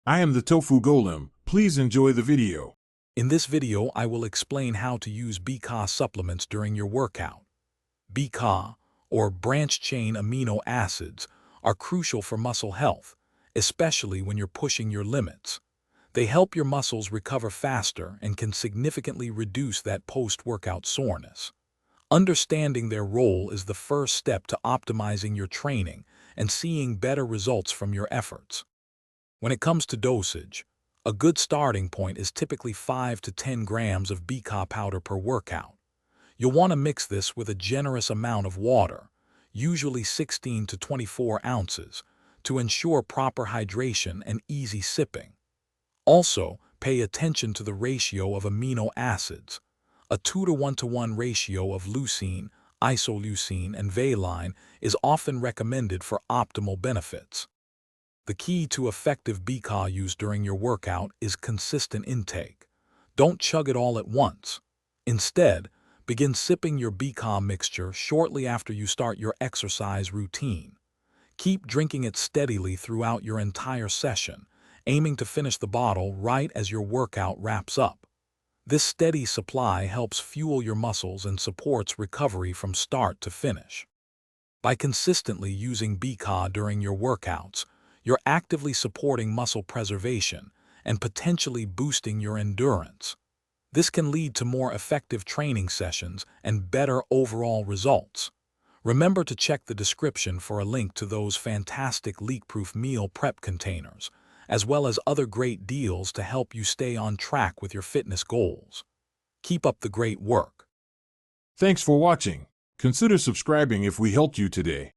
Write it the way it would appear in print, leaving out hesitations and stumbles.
I am the Tofu Golem. Please enjoy the video. In this video, I will explain how to use BCAA supplements during your workout. BCAA, or branched-chain amino acids, are crucial for muscle health, especially when you're pushing your limits. They help your muscles recover faster and can significantly reduce that post-workout soreness. Understanding their role is the first step to optimizing your training and seeing better results from your efforts. When it comes to dosage, a good starting point is typically 5 to 10 grams of BCAA powder per workout. You'll want to mix this with a generous amount of water, usually 16 to 24 ounces, to ensure proper hydration and easy sipping. Also, pay attention to the ratio of amino acids. A 2 to 1 to 1 ratio of leucine, isoleucine, and valine is often recommended for optimal benefits. The key to effective BCAA use during your workout is consistent intake. Don't chug it all at once. Instead, begin sipping your BCAA mixture shortly after you start your exercise routine. Keep drinking it steadily throughout your entire session, aiming to finish the bottle right as your workout wraps up. This steady supply helps fuel your muscles and supports recovery from start to finish. By consistently using BCAA during your workouts, you're actively supporting muscle preservation and potentially boosting your endurance. This can lead to more effective training sessions and better overall results. Remember to check the description for a link to those fantastic leak-proof meal prep containers, as well as other great deals to help you stay on track with your fitness goals. Keep up the great work. Thanks for watching. Consider subscribing if we helped you today.